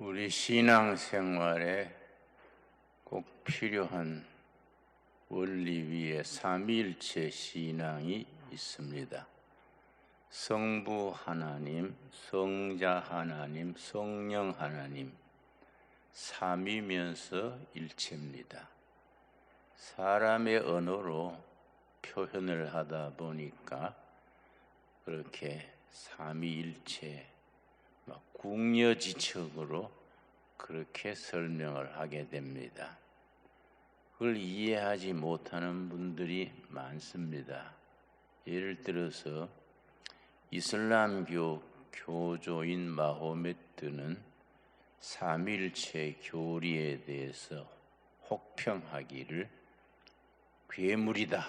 우리 신앙생활에 꼭 필요한 원리 위에 삼위일체 신앙이 있습니다. 성부 하나님, 성자 하나님, 성령 하나님, 삼위면서 일체입니다. 사람의 언어로 표현을 하다 보니까 그렇게 삼위일체 궁여지책으로 그렇게 설명을 하게 됩니다. 그걸 이해하지 못하는 분들이 많습니다. 예를 들어서 이슬람교 교조인 마호메트는 삼위일체 교리에 대해서 혹평하기를 괴물이다.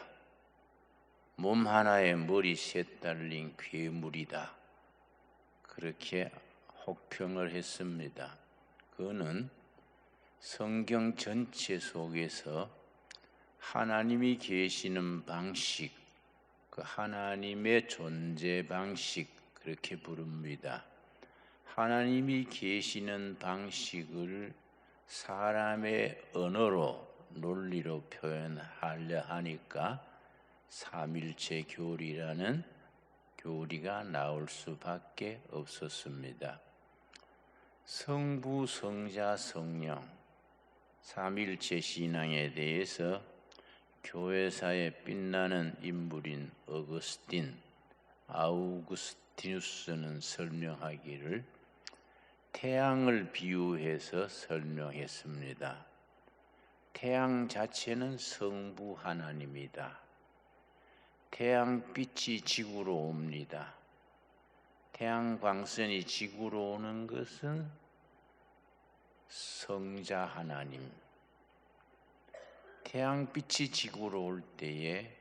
몸 하나에 머리 셋 달린 괴물이다. 그렇게 혹평을 했습니다. 그는 성경 전체 속에서 하나님이 계시는 방식, 그 하나님의 존재 방식 그렇게 부릅니다. 하나님이 계시는 방식을 사람의 언어로 논리로 표현하려 하니까 삼일체 교리라는 교리가 나올 수밖에 없었습니다. 성부, 성자, 성령 삼일체 신앙에 대해서 교회사에 빛나는 인물인 아우구스티누스는 설명하기를 태양을 비유해서 설명했습니다. 태양 자체는 성부 하나님이다. 태양빛이 지구로 옵니다. 태양 광선이 지구로 오는 것은 성자 하나님. 태양빛이 지구로 올 때에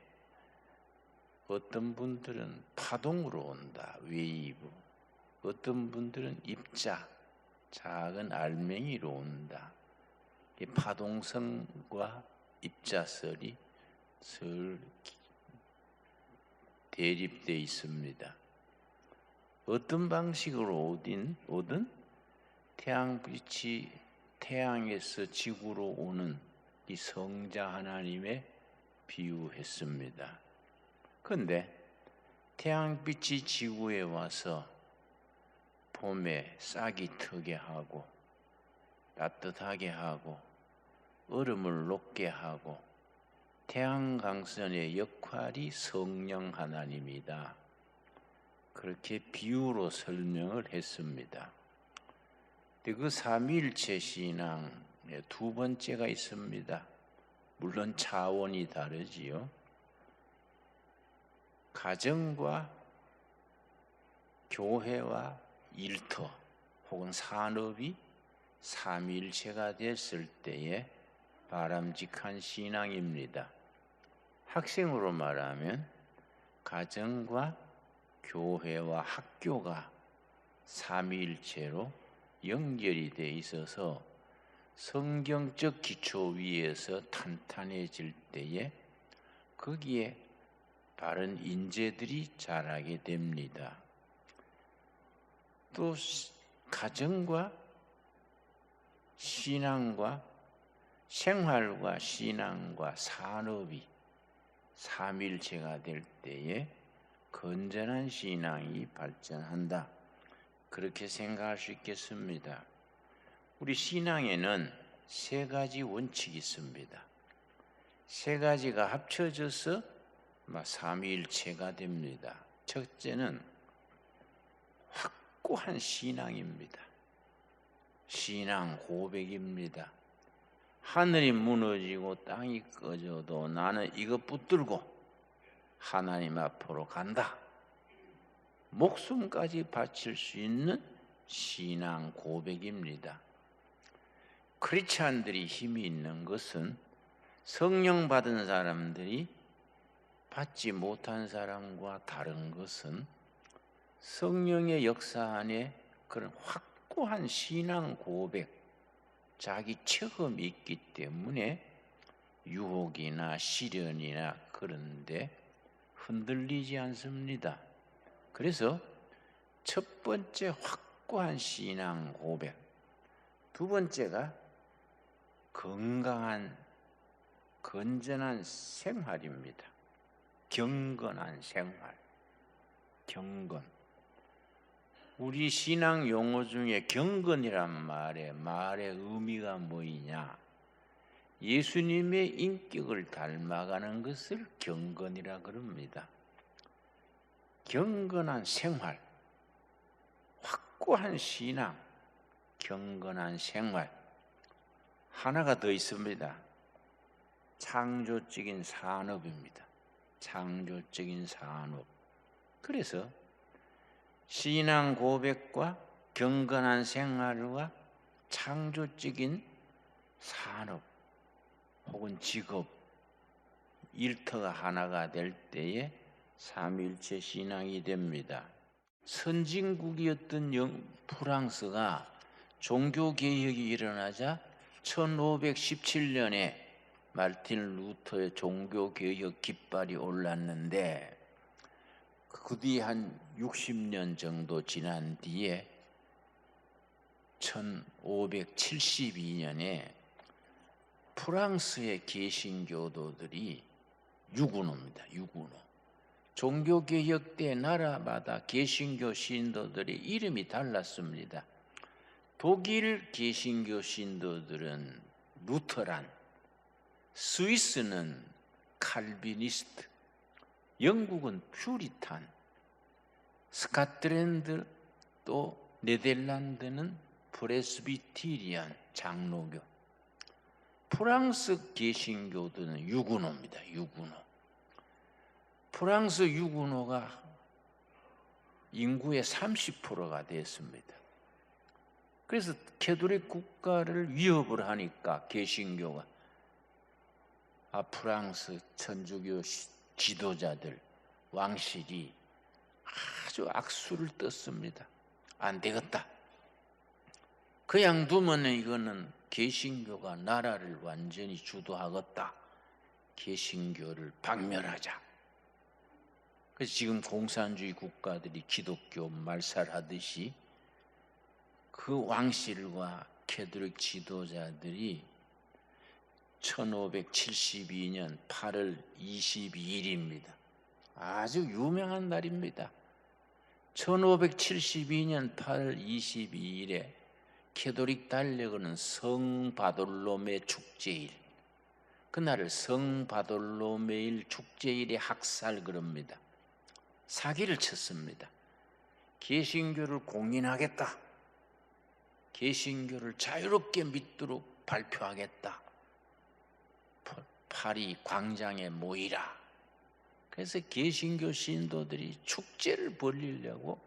어떤 분들은 파동으로 온다. 웨이브. 어떤 분들은 입자, 작은 알맹이로 온다. 이 파동성과 입자설이 설 대립되어 있습니다. 어떤 방식으로 오든 태양빛이 태양에서 지구로 오는 이 성자 하나님에 비유했습니다. 그런데 태양빛이 지구에 와서 봄에 싹이 트게 하고 따뜻하게 하고 얼음을 녹게 하고 태양광선의 역할이 성령 하나님이다. 그렇게 비유로 설명을 했습니다. 그 삼위일체 신앙의 두 번째가 있습니다. 물론 차원이 다르지요. 가정과 교회와 일터 혹은 산업이 삼위일체가 됐을 때의 바람직한 신앙입니다. 학생으로 말하면 가정과 교회와 학교가 삼위일체로 연결이 돼 있어서 성경적 기초 위에서 탄탄해질 때에 거기에 바른 인재들이 자라게 됩니다. 또 가정과 신앙과 생활과 신앙과 산업이 삼일체가 될 때에 건전한 신앙이 발전한다. 그렇게 생각할 수 있겠습니다. 우리 신앙에는 세 가지 원칙이 있습니다. 세 가지가 합쳐져서 삼위일체가 됩니다. 첫째는 확고한 신앙입니다. 신앙 고백입니다. 하늘이 무너지고 땅이 꺼져도 나는 이거 붙들고 하나님 앞으로 간다. 목숨까지 바칠 수 있는 신앙 고백입니다. 크리스찬들이 힘이 있는 것은 성령 받은 사람들이 받지 못한 사람과 다른 것은 성령의 역사 안에 그런 확고한 신앙 고백, 자기 체험이 있기 때문에 유혹이나 시련이나 그런데 흔들리지 않습니다. 그래서 첫 번째 확고한 신앙 고백, 두 번째가 건강한 건전한 생활입니다. 경건한 생활. 경건. 우리 신앙 용어 중에 경건이란 말의 의미가 뭐이냐? 예수님의 인격을 닮아가는 것을 경건이라 그럽니다. 경건한 생활, 확고한 신앙, 경건한 생활. 하나가 더 있습니다. 창조적인 산업입니다. 창조적인 산업. 그래서 신앙 고백과 경건한 생활과 창조적인 산업 혹은 직업, 일터가 하나가 될 때에 삼위일체 신앙이 됩니다. 선진국이었던 프랑스가 종교개혁이 일어나자 1517년에 마르틴 루터의 종교개혁 깃발이 올랐는데 그 뒤에 한 60년 정도 지난 뒤에 1572년에 프랑스의 개신교도들이 유구노입니다. 유구노. 종교개혁 때 나라마다 개신교 신도들의 이름이 달랐습니다. 독일 개신교 신도들은 루터란, 스위스는 칼비니스트, 영국은 퓨리탄, 스코틀랜드 또 네덜란드는 프레스비테리안 장로교, 프랑스 개신교도는 유구노입니다. 유구노. 프랑스 유구노가 인구의 30%가 됐습니다. 그래서 캐톨릭 국가를 위협을 하니까 개신교가 프랑스 천주교 지도자들, 왕실이 아주 악수를 떴습니다. 안 되겠다. 그냥 두면 이거는 개신교가 나라를 완전히 주도하겠다. 개신교를 박멸하자. 그래서 지금 공산주의 국가들이 기독교 말살하듯이 그 왕실과 캐톨릭 지도자들이 1572년 8월 22일입니다. 아주 유명한 날입니다. 1572년 8월 22일에 캐톨릭 달력은 성바돌로메 축제일, 그날을 성바돌로메일 축제일의 학살 그럽니다. 사기를 쳤습니다. 개신교를 공인하겠다. 개신교를 자유롭게 믿도록 발표하겠다. 파리 광장에 모이라. 그래서 개신교 신도들이 축제를 벌이려고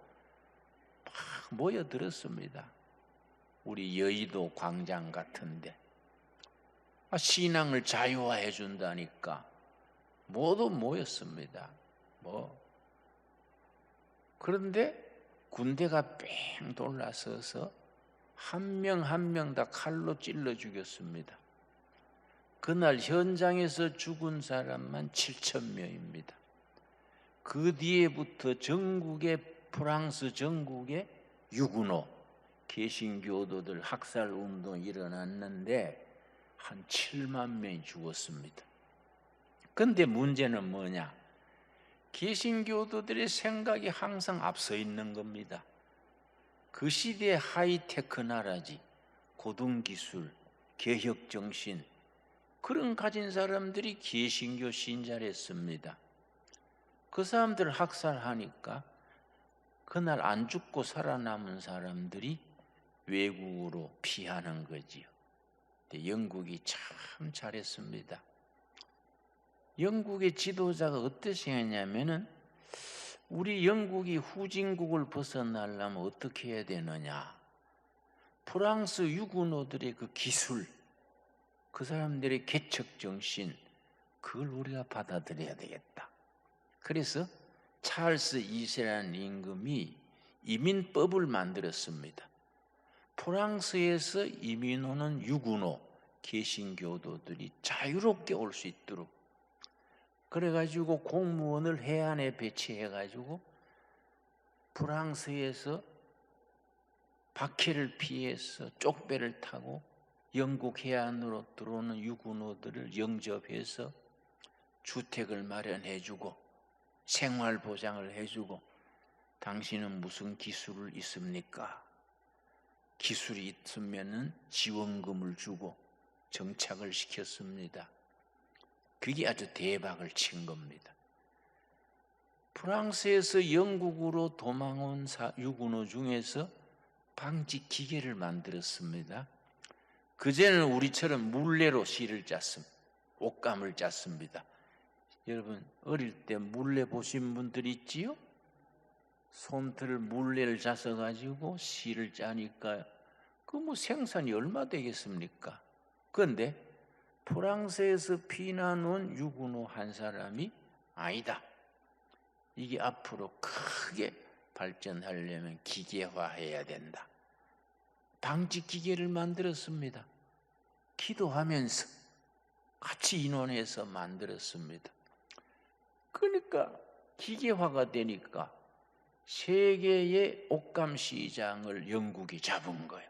막 모여들었습니다. 우리 여의도 광장 같은데 신앙을 자유화해 준다니까 모두 모였습니다. 그런데 군대가 뺑 돌아서서 한 명 한 명 다 칼로 찔러 죽였습니다. 그날 현장에서 죽은 사람만 7,000명입니다. 그 뒤에부터 프랑스 전국에 유구노 개신교도들 학살 운동이 일어났는데 한 7만 명이 죽었습니다. 그런데 문제는 뭐냐? 개신교도들의 생각이 항상 앞서 있는 겁니다. 그 시대의 하이테크 나라지, 고등기술, 개혁정신, 그런 가진 사람들이 개신교 신자랬습니다. 그 사람들을 학살하니까 그날 안 죽고 살아남은 사람들이 외국으로 피하는 거지요. 영국이 참 잘했습니다. 영국의 지도자가 어떻게 했냐면은 우리 영국이 후진국을 벗어나려면 어떻게 해야 되느냐? 프랑스 유구노들의 그 기술, 그 사람들의 개척 정신, 그걸 우리가 받아들여야 되겠다. 그래서 찰스 2세라는 임금이 이민법을 만들었습니다. 프랑스에서 이민 오는 유구노, 개신교도들이 자유롭게 올 수 있도록, 그래가지고 공무원을 해안에 배치해가지고 프랑스에서 박해를 피해서 쪽배를 타고 영국 해안으로 들어오는 유군호들을 영접해서 주택을 마련해주고 생활보장을 해주고 당신은 무슨 기술을 있습니까? 기술이 있으면 지원금을 주고 정착을 시켰습니다. 그게 아주 대박을 친 겁니다. 프랑스에서 영국으로 도망온 유군호 중에서 방직 기계를 만들었습니다. 그제는 우리처럼 물레로 실을 짰습니다. 옷감을 짰습니다. 여러분 어릴 때 물레 보신 분들 있지요? 손틀 물레를 짜서 가지고 실을 짜니까 그 뭐 생산이 얼마 되겠습니까? 그런데 프랑스에서 피난 온 유군호 한 사람이 아니다. 이게 앞으로 크게 발전하려면 기계화해야 된다. 방직 기계를 만들었습니다. 기도하면서 같이 인원해서 만들었습니다. 그러니까 기계화가 되니까 세계의 옷감 시장을 영국이 잡은 거예요.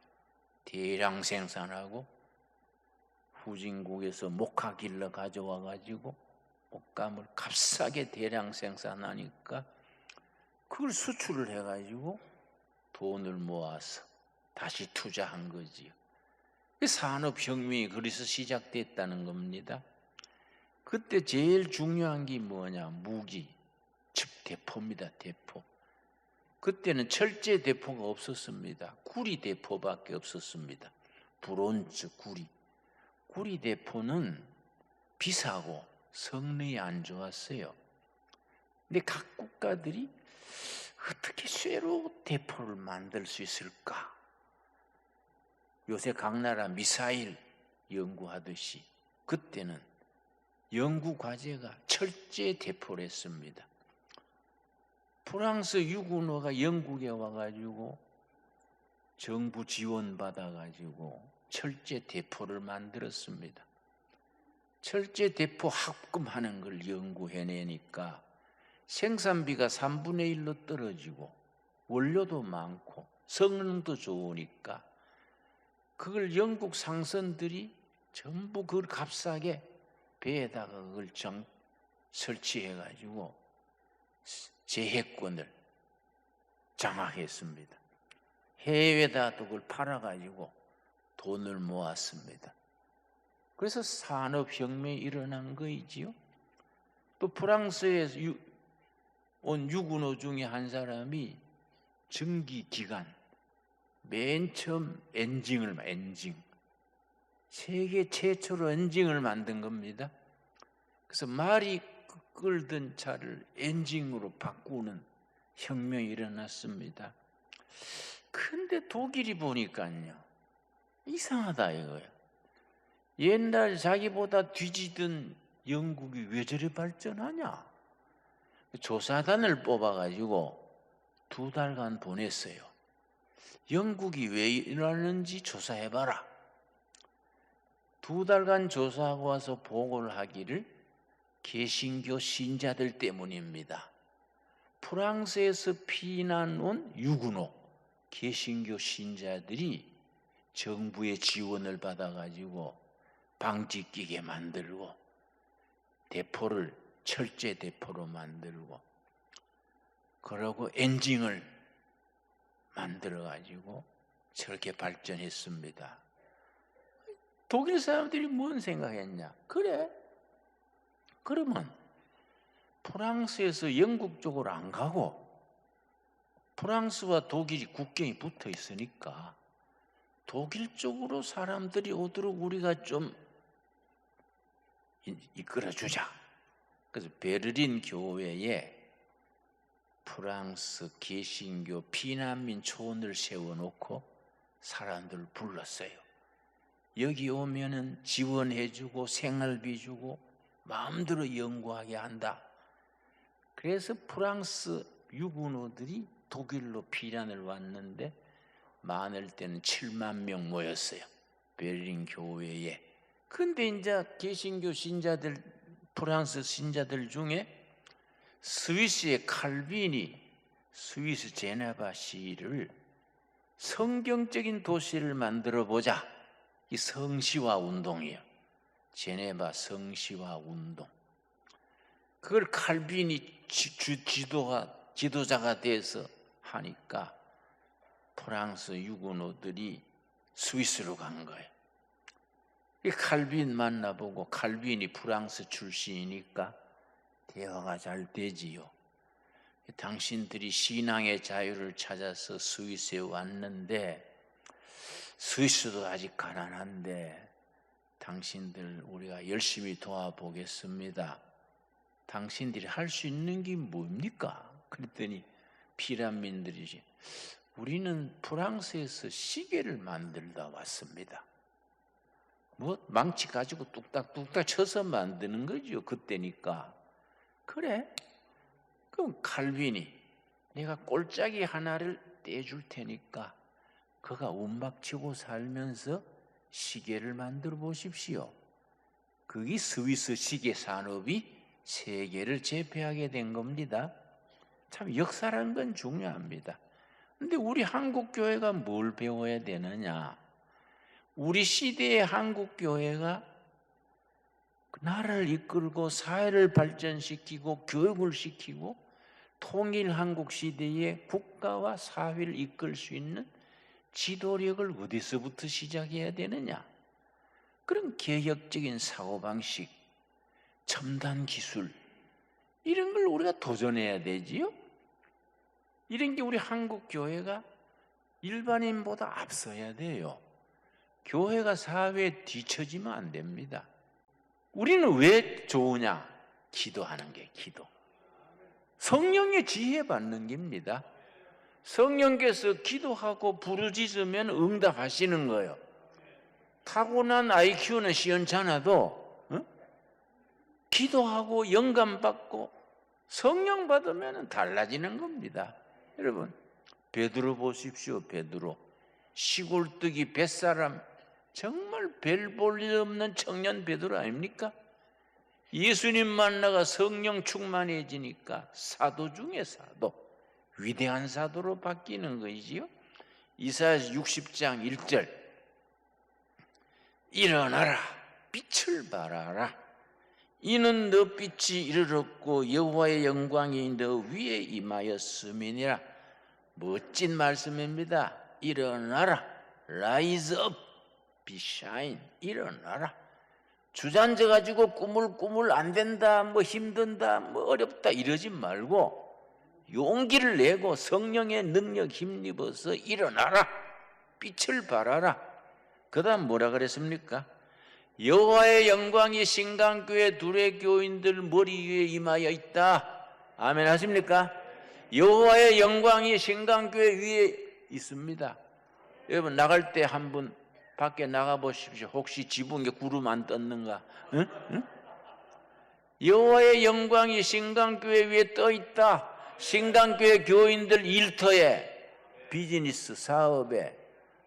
대량 생산하고 후진국에서 목화길러 가져와 가지고 옷감을 값싸게 대량 생산하니까 그걸 수출을 해가지고 돈을 모아서 다시 투자한 거지요. 산업혁명이 그래서 시작됐다는 겁니다. 그때 제일 중요한 게 뭐냐? 무기, 즉 대포입니다. 대포. 그때는 철제 대포가 없었습니다. 구리 대포밖에 없었습니다. 브론즈, 구리. 구리 대포는 비싸고 성능이 안 좋았어요. 근데 각 국가들이 어떻게 쇠로 대포를 만들 수 있을까? 요새 각 나라 미사일 연구하듯이 그때는 연구 과제가 철제 대포를 했습니다. 프랑스 유군호가 영국에 와가지고 정부 지원 받아가지고 철제 대포를 만들었습니다. 철제 대포 합금하는 걸 연구해내니까 생산비가 3분의 1로 떨어지고 원료도 많고 성능도 좋으니까 그걸 영국 상선들이 전부 그걸 값싸게 배에다가 그걸 설치해가지고 제해권을 장악했습니다. 해외에다 그걸 팔아가지고 돈을 모았습니다. 그래서 산업혁명이 일어난 거이지요. 또 프랑스에서 온 유군호 중에 한 사람이蒸기기관, 맨 처음 엔징, 세계 최초로 엔징을 만든 겁니다. 그래서 말이 끌던 차를 엔진으로 바꾸는 혁명이 일어났습니다. 근데 독일이 보니까요, 이상하다 이거예요. 옛날 자기보다 뒤지던 영국이 왜 저리 발전하냐? 조사단을 뽑아가지고 2달간 보냈어요. 영국이 왜 이러는지 조사해봐라. 2달간 조사하고 와서 보고를 하기를 개신교 신자들 때문입니다. 프랑스에서 피난 온 유군호 개신교 신자들이 정부의 지원을 받아가지고 방직기계 만들고 대포를 철제 대포로 만들고 그러고 엔진을 만들어가지고 저렇게 발전했습니다. 독일 사람들이 뭔 생각했냐? 그래, 그러면 프랑스에서 영국 쪽으로 안 가고 프랑스와 독일이 국경이 붙어 있으니까 독일 쪽으로 사람들이 오도록 우리가 좀 이끌어주자. 그래서 베를린 교회에 프랑스 개신교 피난민 초원을 세워놓고 사람들을 불렀어요. 여기 오면은 지원해주고 생활비 주고 마음대로 연구하게 한다. 그래서 프랑스 유군호들이 독일로 피난을 왔는데 많을 때는 7만 명 모였어요. 베를린 교회에. 근데 이제 개신교 신자들, 프랑스 신자들 중에 스위스의 칼빈이 스위스 제네바 시를 성경적인 도시를 만들어 보자. 이 성시화 운동이에요. 제네바 성시화 운동. 그걸 칼빈이 지도자가 돼서 하니까 프랑스 유고노들이 스위스로 간 거예요. 이 칼빈 만나보고, 칼빈이 프랑스 출신이니까 대화가 잘 되지요. 당신들이 신앙의 자유를 찾아서 스위스에 왔는데, 스위스도 아직 가난한데 당신들 우리가 열심히 도와보겠습니다. 당신들이 할 수 있는 게 뭡니까? 그랬더니 피란민들이, 우리는 프랑스에서 시계를 만들다 왔습니다. 뭐 망치 가지고 뚝딱뚝딱 쳐서 만드는 거죠. 그때니까. 그래? 그럼 칼빈이, 내가 꼴짝이 하나를 떼줄 테니까 그가 움박치고 살면서 시계를 만들어 보십시오. 그게 스위스 시계 산업이 세계를 제패하게 된 겁니다. 참 역사라는 건 중요합니다. 근데 우리 한국 교회가 뭘 배워야 되느냐? 우리 시대의 한국 교회가 나라를 이끌고 사회를 발전시키고 교육을 시키고 통일 한국 시대의 국가와 사회를 이끌 수 있는 지도력을 어디서부터 시작해야 되느냐? 그런 개혁적인 사고방식, 첨단 기술, 이런 걸 우리가 도전해야 되지요. 이런 게 우리 한국 교회가 일반인보다 앞서야 돼요. 교회가 사회에 뒤처지면 안 됩니다. 우리는 왜 좋으냐? 기도하는 게, 기도. 성령의 지혜 받는 겁니다. 성령께서 기도하고 부르짖으면 응답하시는 거예요. 타고난 IQ는 시원찮아도 기도하고 영감 받고 성령 받으면 달라지는 겁니다. 여러분, 베드로 보십시오. 베드로, 시골뜨기 뱃사람, 정말 별 볼 일 없는 청년 베드로 아닙니까? 예수님 만나가 성령 충만해지니까 사도 중에 사도, 위대한 사도로 바뀌는 것이지요. 이사야 60장 1절, 일어나라, 빛을 발하라. 이는 너 빛이 이르렀고 여호와의 영광이 너 위에 임하였음이니라. 멋진 말씀입니다. 일어나라, rise up, be shine. 일어나라. 주저앉아 가지고 꾸물꾸물 안 된다, 뭐 힘든다, 뭐 어렵다 이러지 말고 용기를 내고 성령의 능력 힘입어서 일어나라, 빛을 발하라. 그 다음 뭐라 그랬습니까? 여호와의 영광이 신강교회 둘의 교인들 머리 위에 임하여 있다. 아멘 하십니까? 여호와의 영광이 신강교회 위에 있습니다. 여러분, 나갈 때 한 분 밖에 나가 보십시오. 혹시 지붕에 구름 안 떴는가? 응? 응? 여호와의 영광이 신강교회 위에 떠 있다. 신강교회 교인들 일터에, 비즈니스 사업에,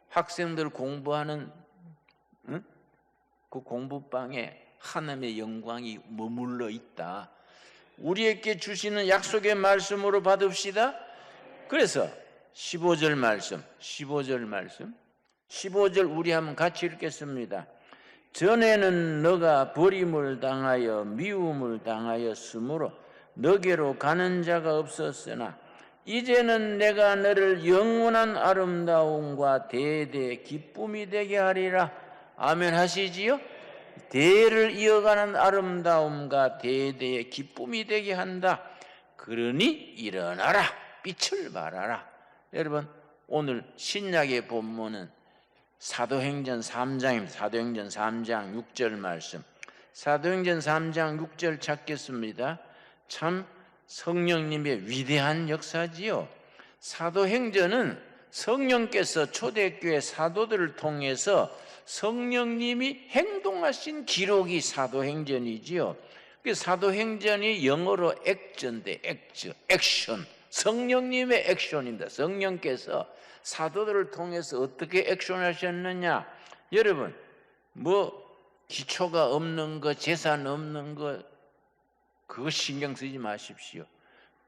학생들 공부하는 그 공부방에 하나님의 영광이 머물러 있다. 우리에게 주시는 약속의 말씀으로 받읍시다. 그래서 15절 말씀 15절 우리 한번 같이 읽겠습니다. 전에는 너가 버림을 당하여 미움을 당하였으므로 너게로 가는 자가 없었으나 이제는 내가 너를 영원한 아름다움과 대대 기쁨이 되게 하리라. 아멘 하시지요? 대를 이어가는 아름다움과 대대의 기쁨이 되게 한다. 그러니 일어나라, 빛을 발하라. 여러분, 오늘 신약의 본문은 사도행전 3장입니다. 사도행전 3장 6절 말씀. 사도행전 3장 6절 찾겠습니다. 참 성령님의 위대한 역사지요. 사도행전은 성령께서 초대교회 사도들을 통해서 성령님이 행동하신 기록이 사도행전이지요. 사도행전이 영어로 액전대, 액션, 성령님의 액션입니다. 성령께서 사도들을 통해서 어떻게 액션하셨느냐? 여러분, 뭐 기초가 없는 거, 재산 없는 거, 그거 신경 쓰지 마십시오.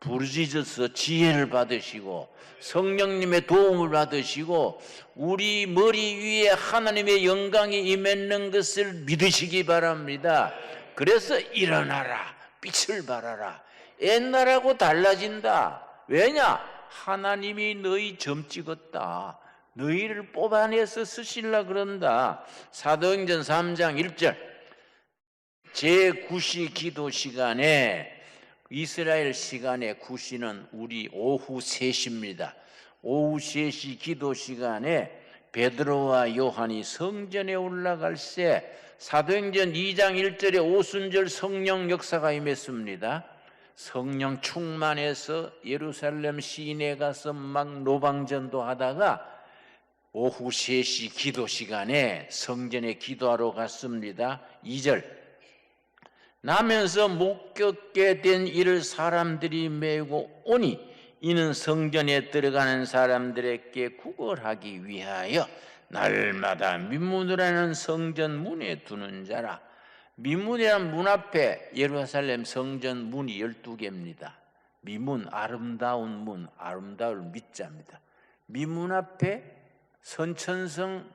부르짖어서 지혜를 받으시고 성령님의 도움을 받으시고 우리 머리 위에 하나님의 영광이 임했는 것을 믿으시기 바랍니다. 그래서 일어나라, 빛을 발하라. 옛날하고 달라진다. 왜냐? 하나님이 너희 점 찍었다. 너희를 뽑아내서 쓰시려 그런다. 사도행전 3장 1절 제9시 기도 시간에, 이스라엘 시간에 9시는 우리 오후 3시입니다. 오후 3시 기도 시간에 베드로와 요한이 성전에 올라갈 때 사도행전 2장 1절에 오순절 성령 역사가 임했습니다. 성령 충만해서 예루살렘 시내에 가서 막 노방전도 하다가 오후 3시 기도 시간에 성전에 기도하러 갔습니다. 2절 나면서 못 겪게 된 일을 사람들이 메우고 오니 이는 성전에 들어가는 사람들에게 구걸하기 위하여 날마다 민문이라는 성전 문에 두는 자라. 민문이란 문 앞에 예루살렘 성전 문이 12개입니다. 미문, 아름다운 문, 아름다울 밑자입니다. 미문 앞에 선천성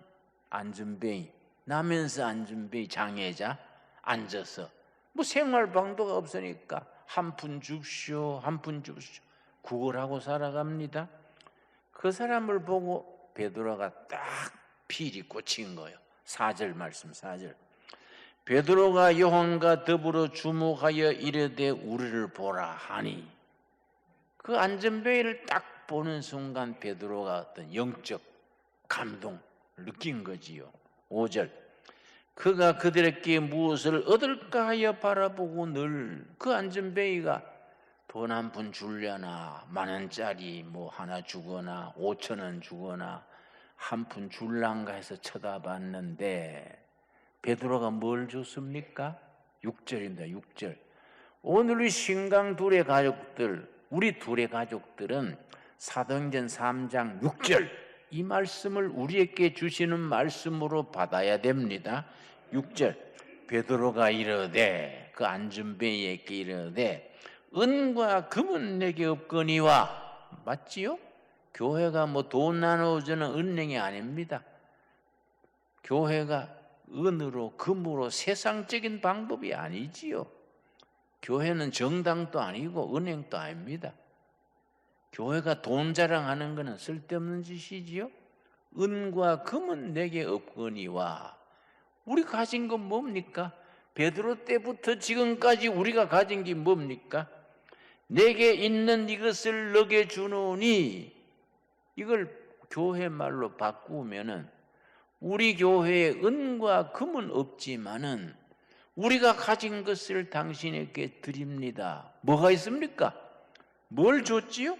안전뱅이, 나면서 안전뱅이 장애자 앉아서 뭐 생활 방도가 없으니까 한 푼 줍시오, 한 푼 줍시오 구걸하고 살아갑니다. 그 사람을 보고 베드로가 딱 필이 꽂힌 거예요. 4절 말씀 4절 베드로가 요한과 더불어 주목하여 이르되 우리를 보라 하니, 그 안전뱅이를 딱 보는 순간 베드로가 어떤 영적 감동을 느낀 거지요. 5절 그가 그들에게 무엇을 얻을까 하여 바라보고 늘 그 안전뱅이가 돈 한 푼 줄려나, 10,000원짜리 뭐 하나 주거나 5,000원 주거나 한 푼 줄란가 해서 쳐다봤는데 베드로가 뭘 줬습니까? 6절입니다. 6절 오늘 우리 신강 둘의 가족들, 우리 둘의 가족들은 사도행전 3장 6절 이 말씀을 우리에게 주시는 말씀으로 받아야 됩니다. 6절 베드로가 이르되, 그 안전뱅이에게 이르되 은과 금은 내게 없거니와. 맞지요? 교회가 뭐 돈 나눠주는 은행이 아닙니다. 교회가 은으로 금으로 세상적인 방법이 아니지요. 교회는 정당도 아니고 은행도 아닙니다. 교회가 돈 자랑하는 것은 쓸데없는 짓이지요. 은과 금은 내게 없거니와. 우리 가진 건 뭡니까? 베드로 때부터 지금까지 우리가 가진 게 뭡니까? 내게 있는 이것을 너게 주노니. 이걸 교회 말로 바꾸면은 우리 교회에 은과 금은 없지만은 우리가 가진 것을 당신에게 드립니다. 뭐가 있습니까? 뭘 줬지요?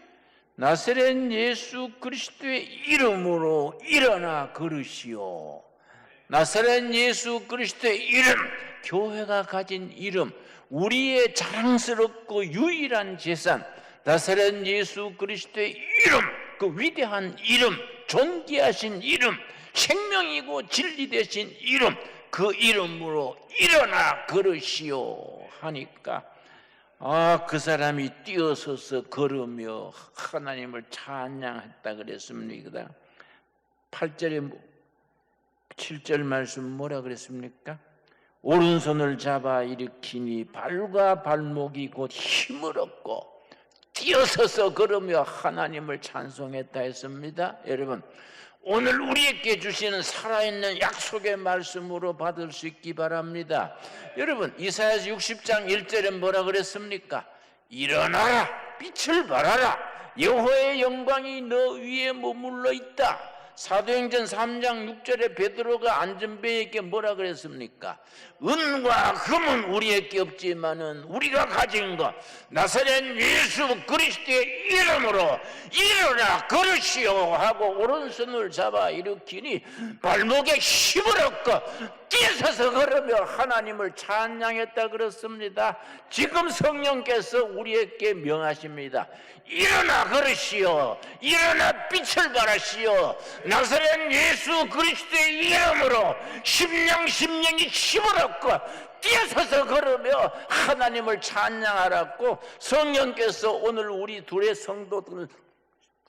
나사렛 예수 그리스도의 이름으로 일어나 걸으시오. 나사렛 예수 그리스도의 이름, 교회가 가진 이름, 우리의 자랑스럽고 유일한 재산, 나사렛 예수 그리스도의 이름, 그 위대한 이름, 존귀하신 이름, 생명이고 진리 되신 이름, 그 이름으로 일어나 걸으시오 하니까 그 사람이 뛰어서서 걸으며 하나님을 찬양했다 그랬습니다. 8절에 7절 말씀 뭐라 그랬습니까? 오른손을 잡아 일으키니 발과 발목이 곧 힘을 얻고 뛰어서서 걸으며 하나님을 찬송했다 했습니다. 여러분, 오늘 우리에게 주시는 살아있는 약속의 말씀으로 받을 수 있기 바랍니다. 여러분, 이사야서 60장 1절에 뭐라 그랬습니까? 일어나라, 빛을 발하라, 여호와의 영광이 너 위에 머물러 있다. 사도행전 3장 6절에 베드로가 안전뱅이에게 뭐라 그랬습니까? 은과 금은 우리에게 없지만은 우리가 가진 것, 나사렛 예수 그리스도의 이름으로 일어나 걸으시오 하고 오른손을 잡아 일으키니 발목에 힘을 얻고 뛰어서서 걸으며 하나님을 찬양했다 그렇습니다. 지금 성령께서 우리에게 명하십니다. 일어나 걸으시오. 일어나 빛을 발하시오. 나사렛 예수 그리스도의 이름으로 심령이 힘을 얻고 뛰어서서 걸으며 하나님을 찬양하라고 성령께서 오늘 우리 둘의 성도들,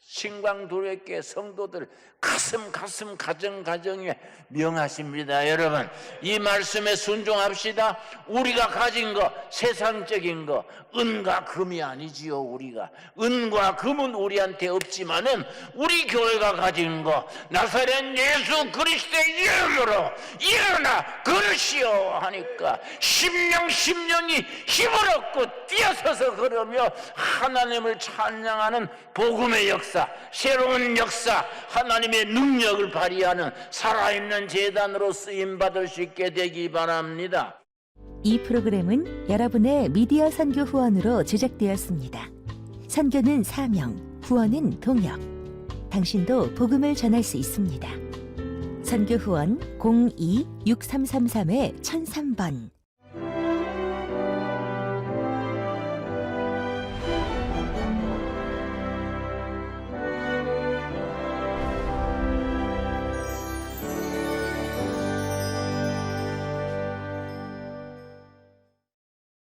신광두레께 성도들 가슴 가정에 명하십니다. 여러분, 이 말씀에 순종합시다. 우리가 가진 거, 세상적인 거, 은과 금이 아니지요. 우리가 은과 금은 우리한테 없지만은 우리 교회가 가진 거, 나사렛 예수 그리스도의 이름으로 일어나 걸으시오 하니까 심령이 힘을 얻고 뛰어서서 걸으며 하나님을 찬양하는 복음의 역사, 새로운 역사, 하나님의 능력을 발휘하는 살아있는 제단으로 쓰임받을 수 있게 되기 바랍니다. 이 프로그램은 여러분의 미디어 선교 후원으로 제작되었습니다. 선교는 사명, 후원은 동역. 당신도 복음을 전할 수 있습니다. 선교 후원 02-6333-1003번